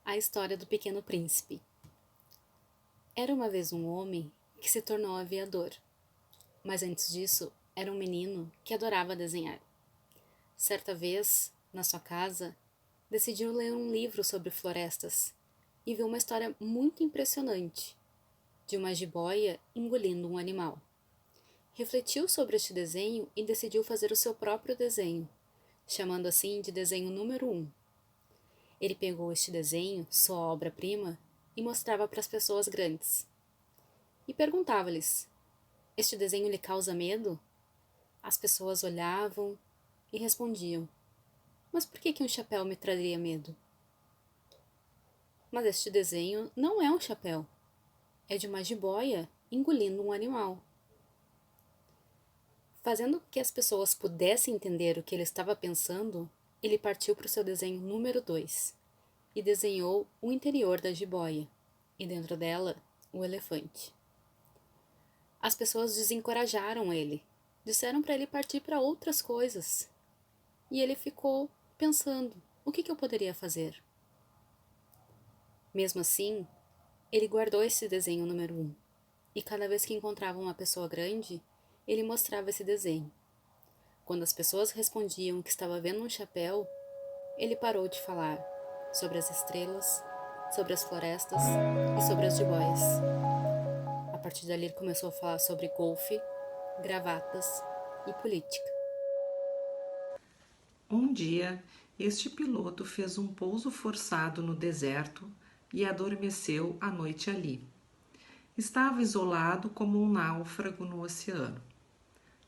A história do Pequeno Príncipe. Era uma vez um homem que se tornou aviador, mas antes disso era um menino que adorava desenhar. Certa vez, na sua casa, decidiu ler um livro sobre florestas e viu uma história muito impressionante de uma jiboia engolindo um animal. Refletiu sobre este desenho e decidiu fazer o seu próprio desenho, chamando assim de desenho número 1. Ele pegou este desenho, sua obra-prima, e mostrava para as pessoas grandes. E perguntava-lhes: este desenho lhe causa medo? As pessoas olhavam e respondiam: mas por que um chapéu me traria medo? Mas este desenho não é um chapéu, é de uma jiboia engolindo um animal. Fazendo com que as pessoas pudessem entender o que ele estava pensando, ele partiu para o seu desenho número 2 e desenhou o interior da jiboia, e dentro dela, o elefante. As pessoas desencorajaram ele, disseram para ele partir para outras coisas. E ele ficou pensando: o que eu poderia fazer? Mesmo assim, ele guardou esse desenho número 1, e cada vez que encontrava uma pessoa grande, ele mostrava esse desenho. Quando as pessoas respondiam que estava vendo um chapéu, ele parou de falar sobre as estrelas, sobre as florestas e sobre as jiboias. A partir dali ele começou a falar sobre golfe, gravatas e política. Um dia, este piloto fez um pouso forçado no deserto e adormeceu à noite ali. Estava isolado como um náufrago no oceano.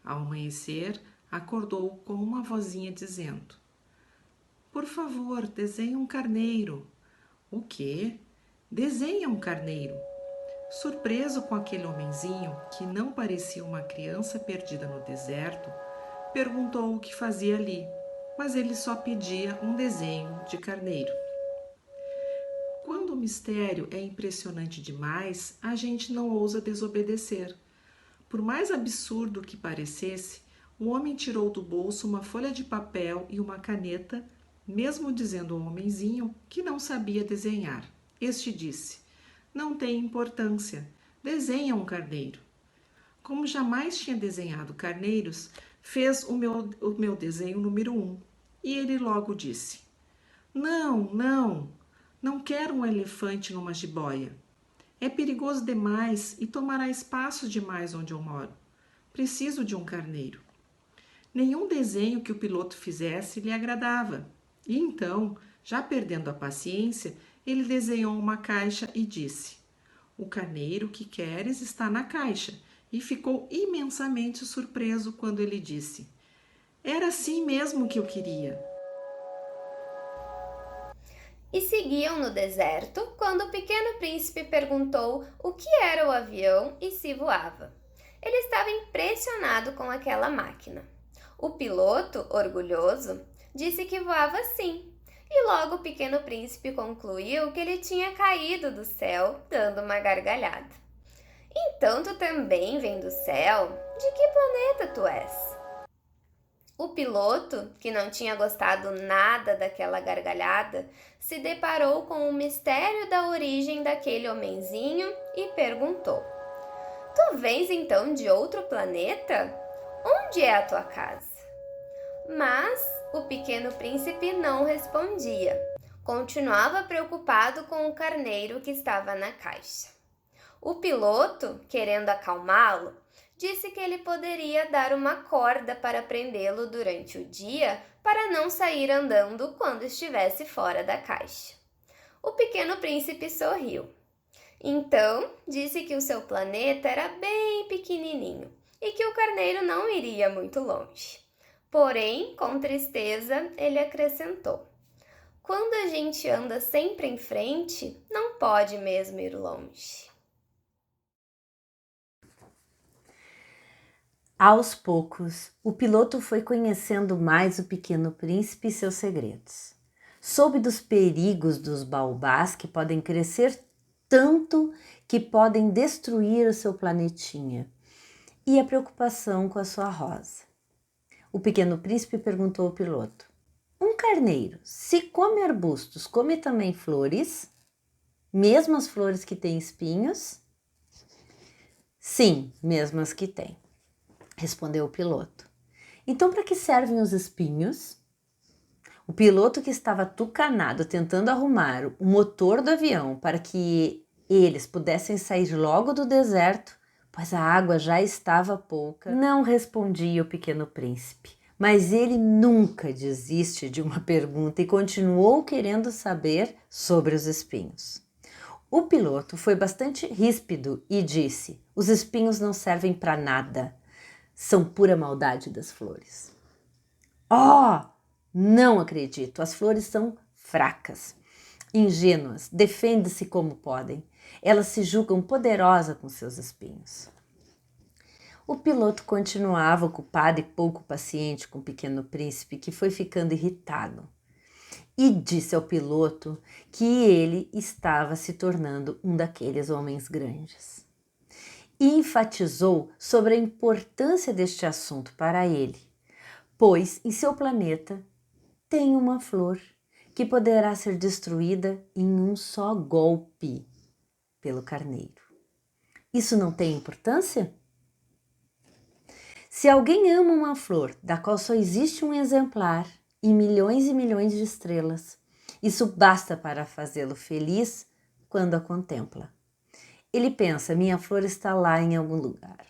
Ao amanhecer, acordou com uma vozinha dizendo: por favor, desenhe um carneiro. O quê? Desenha um carneiro. Surpreso com aquele homenzinho, que não parecia uma criança perdida no deserto, perguntou o que fazia ali, mas ele só pedia um desenho de carneiro. Quando o mistério é impressionante demais, a gente não ousa desobedecer. Por mais absurdo que parecesse, o homem tirou do bolso uma folha de papel e uma caneta, mesmo dizendo ao homenzinho que não sabia desenhar. Este disse: não tem importância, desenha um carneiro. Como jamais tinha desenhado carneiros, fez o meu desenho número 1. E ele logo disse: não quero um elefante numa jiboia. É perigoso demais e tomará espaço demais onde eu moro. Preciso de um carneiro. Nenhum desenho que o piloto fizesse lhe agradava. E então, já perdendo a paciência, ele desenhou uma caixa e disse: o carneiro que queres está na caixa. E ficou imensamente surpreso quando ele disse: era assim mesmo que eu queria. E seguiam no deserto quando o pequeno príncipe perguntou o que era o avião e se voava. Ele estava impressionado com aquela máquina. O piloto, orgulhoso, disse que voava sim. E logo o pequeno príncipe concluiu que ele tinha caído do céu, dando uma gargalhada. Então tu também vem do céu? De que planeta tu és? O piloto, que não tinha gostado nada daquela gargalhada, se deparou com o mistério da origem daquele homenzinho e perguntou: tu vens então de outro planeta? Onde é a tua casa? Mas o pequeno príncipe não respondia. Continuava preocupado com o carneiro que estava na caixa. O piloto, querendo acalmá-lo, disse que ele poderia dar uma corda para prendê-lo durante o dia para não sair andando quando estivesse fora da caixa. O pequeno príncipe sorriu. Então, disse que o seu planeta era bem pequenininho e que o carneiro não iria muito longe. Porém, com tristeza, ele acrescentou: quando a gente anda sempre em frente, não pode mesmo ir longe. Aos poucos, o piloto foi conhecendo mais o Pequeno Príncipe e seus segredos. Soube dos perigos dos baobás que podem crescer tanto que podem destruir o seu planetinha, e a preocupação com a sua rosa. O Pequeno Príncipe perguntou ao piloto: Um carneiro, se come arbustos, come também flores, mesmo as flores que têm espinhos? Sim, mesmo as que têm, respondeu o piloto. Então, para que servem os espinhos? O piloto, que estava tucanado tentando arrumar o motor do avião para que eles pudessem sair logo do deserto, pois a água já estava pouca, não respondia o Pequeno Príncipe. Mas ele nunca desiste de uma pergunta e continuou querendo saber sobre os espinhos. O piloto foi bastante ríspido e disse: os espinhos não servem para nada, são pura maldade das flores. Oh! Não acredito, as flores são fracas, ingênuas, defendem-se como podem. Elas se julgam poderosas com seus espinhos. O piloto continuava ocupado e pouco paciente com o Pequeno Príncipe, que foi ficando irritado, e disse ao piloto que ele estava se tornando um daqueles homens grandes. E enfatizou sobre a importância deste assunto para ele, pois em seu planeta tem uma flor que poderá ser destruída em um só golpe pelo carneiro. Isso não tem importância? Se alguém ama uma flor da qual só existe um exemplar e milhões de estrelas, isso basta para fazê-lo feliz quando a contempla. Ele pensa: minha flor está lá em algum lugar.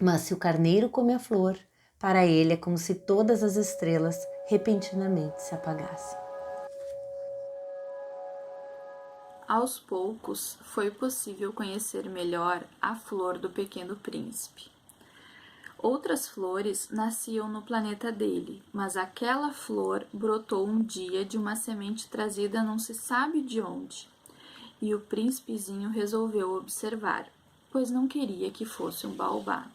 Mas se o carneiro come a flor, para ele é como se todas as estrelas repentinamente se apagassem. Aos poucos, foi possível conhecer melhor a flor do Pequeno Príncipe. Outras flores nasciam no planeta dele, mas aquela flor brotou um dia de uma semente trazida não se sabe de onde, e o príncipezinho resolveu observar, pois não queria que fosse um baobá.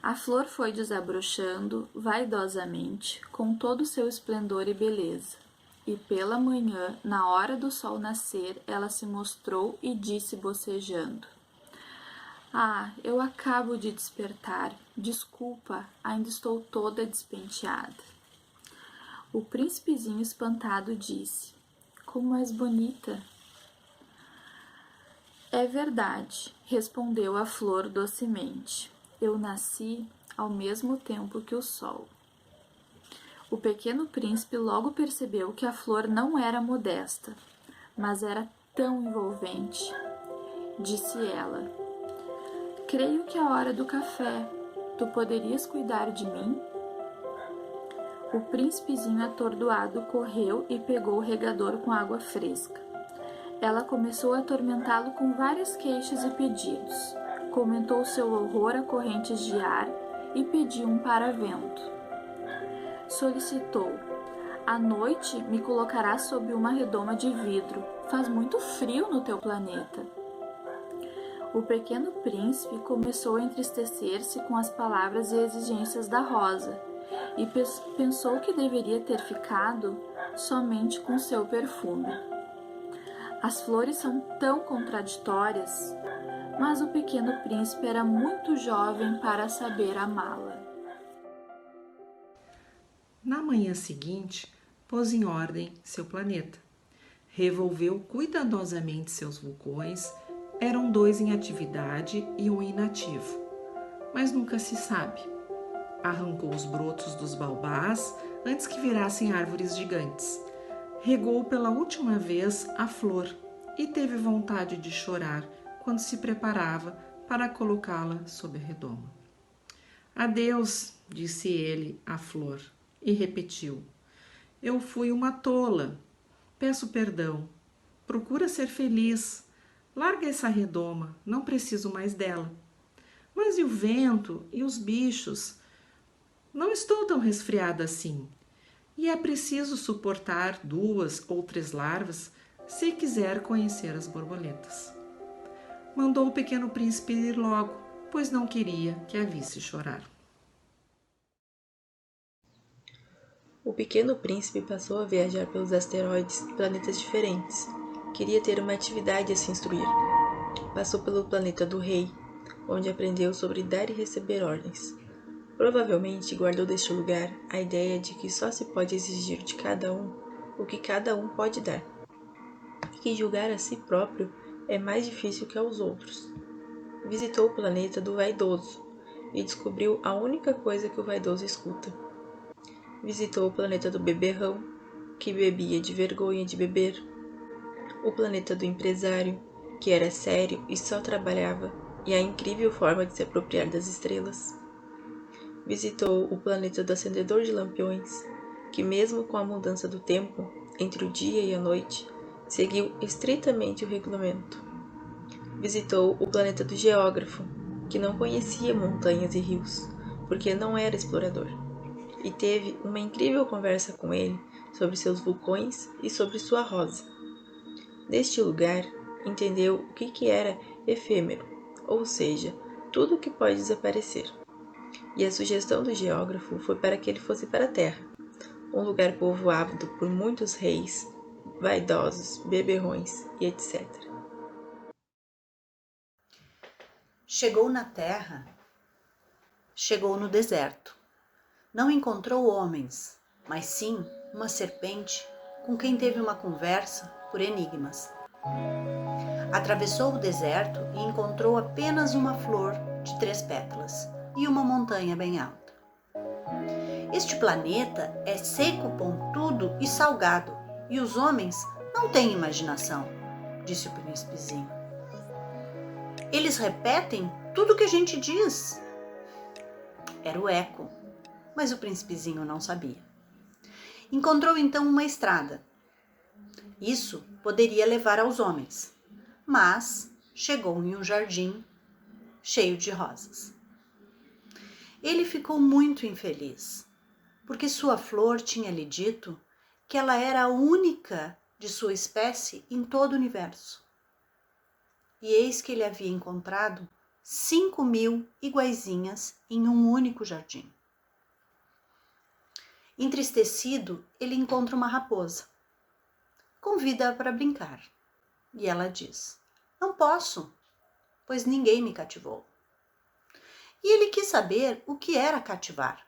A flor foi desabrochando vaidosamente, com todo o seu esplendor e beleza, e pela manhã, na hora do sol nascer, ela se mostrou e disse bocejando: "Ah, eu acabo de despertar, desculpa, ainda estou toda despenteada." O príncipezinho espantado disse: "Como és bonita!" "É verdade", respondeu a flor docemente. "Eu nasci ao mesmo tempo que o sol." O Pequeno Príncipe logo percebeu que a flor não era modesta, mas era tão envolvente. Disse ela: "Creio que é a hora do café. Tu poderias cuidar de mim?" O príncipezinho atordoado correu e pegou o regador com água fresca. Ela começou a atormentá-lo com várias queixas e pedidos. Comentou seu horror a correntes de ar e pediu um paravento. Solicitou: "À noite me colocarás sob uma redoma de vidro. Faz muito frio no teu planeta." O Pequeno Príncipe começou a entristecer-se com as palavras e exigências da rosa e pensou que deveria ter ficado somente com seu perfume. As flores são tão contraditórias, mas o Pequeno Príncipe era muito jovem para saber amá-la. Na manhã seguinte, pôs em ordem seu planeta. Revolveu cuidadosamente seus vulcões. Eram 2 em atividade e 1 inativo, mas nunca se sabe. Arrancou os brotos dos baobás antes que virassem árvores gigantes. Regou pela última vez a flor e teve vontade de chorar quando se preparava para colocá-la sob a redoma. "Adeus", disse ele à flor, e repetiu: "Eu fui uma tola. Peço perdão. Procura ser feliz. Larga essa redoma, não preciso mais dela. Mas e o vento e os bichos? Não estou tão resfriada assim. E é preciso suportar 2 ou 3 larvas se quiser conhecer as borboletas." Mandou o Pequeno Príncipe ir logo, pois não queria que a visse chorar. O Pequeno Príncipe passou a viajar pelos asteroides e planetas diferentes. Queria ter uma atividade a se instruir. Passou pelo planeta do rei, onde aprendeu sobre dar e receber ordens. Provavelmente guardou deste lugar a ideia de que só se pode exigir de cada um o que cada um pode dar, e que julgar a si próprio é mais difícil que aos outros. Visitou o planeta do vaidoso e descobriu a única coisa que o vaidoso escuta. Visitou o planeta do beberrão, que bebia de vergonha de beber. O planeta do empresário, que era sério e só trabalhava, e a incrível forma de se apropriar das estrelas. Visitou o planeta do acendedor de lampiões, que mesmo com a mudança do tempo, entre o dia e a noite, seguiu estritamente o regulamento. Visitou o planeta do geógrafo, que não conhecia montanhas e rios, porque não era explorador, e teve uma incrível conversa com ele sobre seus vulcões e sobre sua rosa. Neste lugar, entendeu o que era efêmero, ou seja, tudo que pode desaparecer. E a sugestão do geógrafo foi para que ele fosse para a Terra, um lugar povoado por muitos reis, vaidosos, beberrões e etc. Chegou na terra, chegou no deserto. Não encontrou homens, mas sim uma serpente com quem teve uma conversa por enigmas. Atravessou o deserto e encontrou apenas uma flor de 3 pétalas e uma montanha bem alta. Este planeta é seco, pontudo e salgado, e os homens não têm imaginação, disse o príncipezinho. Eles repetem tudo o que a gente diz. Era o eco, mas o príncipezinho não sabia. Encontrou então uma estrada. Isso poderia levar aos homens, mas chegou em um jardim cheio de rosas. Ele ficou muito infeliz, porque sua flor tinha lhe dito que ela era a única de sua espécie em todo o universo. E eis que ele havia encontrado 5.000 iguaizinhas em um único jardim. Entristecido, ele encontra uma raposa. Convida-a para brincar. E ela diz: não posso, pois ninguém me cativou. E ele quis saber o que era cativar.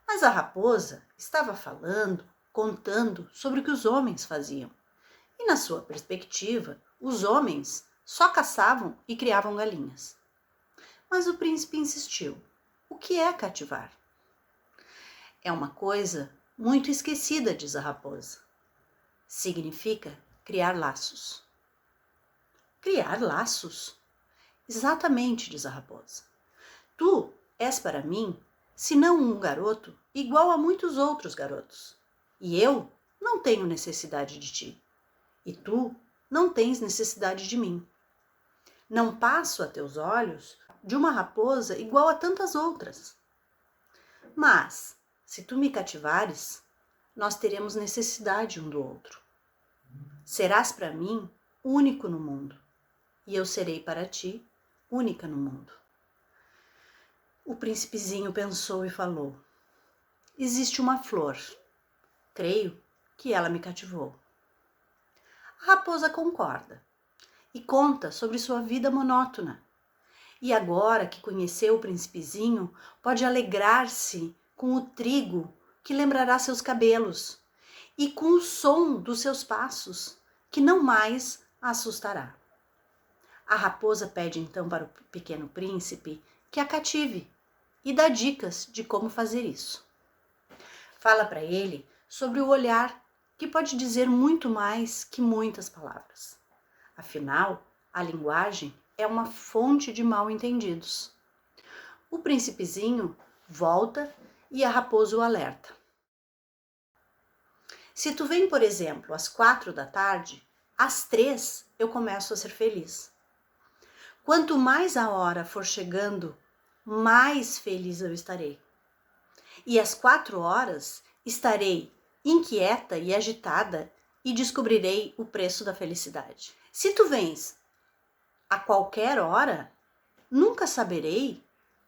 Mas a raposa estava falando, contando sobre o que os homens faziam. E na sua perspectiva, os homens só caçavam e criavam galinhas. Mas o príncipe insistiu: o que é cativar? É uma coisa muito esquecida, diz a raposa. Significa criar laços. Criar laços? Exatamente, diz a raposa. Tu és para mim, se não um garoto, igual a muitos outros garotos. E eu não tenho necessidade de ti. E tu não tens necessidade de mim. Não passo a teus olhos de uma raposa igual a tantas outras. Mas, se tu me cativares, nós teremos necessidade um do outro. Serás para mim único no mundo, e eu serei para ti única no mundo. O príncipezinho pensou e falou: existe uma flor. Creio que ela me cativou. A raposa concorda e conta sobre sua vida monótona. E agora que conheceu o príncipezinho, pode alegrar-se com o trigo que lembrará seus cabelos e com o som dos seus passos, que não mais a assustará. A raposa pede então para o pequeno príncipe que a cative e dá dicas de como fazer isso. Fala para ele sobre o olhar, que pode dizer muito mais que muitas palavras. Afinal, a linguagem é uma fonte de mal-entendidos. O príncipezinho volta e a raposa o alerta. Se tu vem, por exemplo, às 4 da tarde, às 3 eu começo a ser feliz. Quanto mais a hora for chegando, mais feliz eu estarei. E às 4 horas estarei inquieta e agitada e descobrirei o preço da felicidade. Se tu vens a qualquer hora, nunca saberei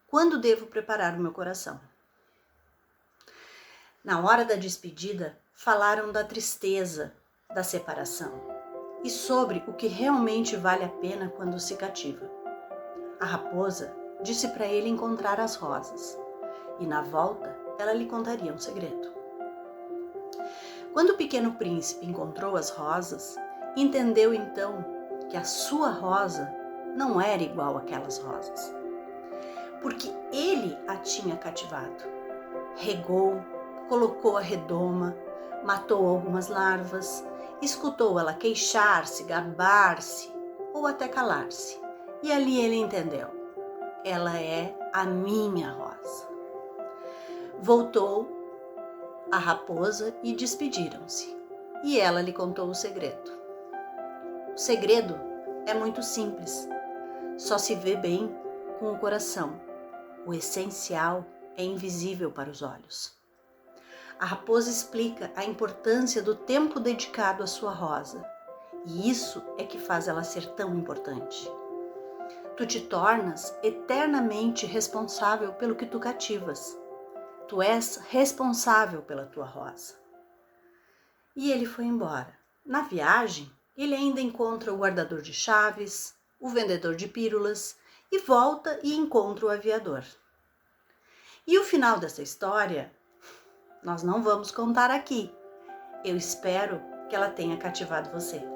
quando devo preparar o meu coração. Na hora da despedida, falaram da tristeza da separação e sobre o que realmente vale a pena quando se cativa. A raposa disse para ele encontrar as rosas e na volta ela lhe contaria um segredo. Quando o Pequeno Príncipe encontrou as rosas, entendeu então que a sua rosa não era igual àquelas rosas, porque ele a tinha cativado. Regou, colocou a redoma, matou algumas larvas, escutou ela queixar-se, gabar-se ou até calar-se. E ali ele entendeu: ela é a minha rosa. Voltou a raposa e despediram-se. E ela lhe contou o segredo. O segredo é muito simples, só se vê bem com o coração. O essencial é invisível para os olhos. A raposa explica a importância do tempo dedicado à sua rosa, e isso é que faz ela ser tão importante. Tu te tornas eternamente responsável pelo que tu cativas. Tu és responsável pela tua rosa. E ele foi embora. Na viagem, ele ainda encontra o guardador de chaves, o vendedor de pílulas, e volta e encontra o aviador. E o final dessa história nós não vamos contar aqui. Eu espero que ela tenha cativado você.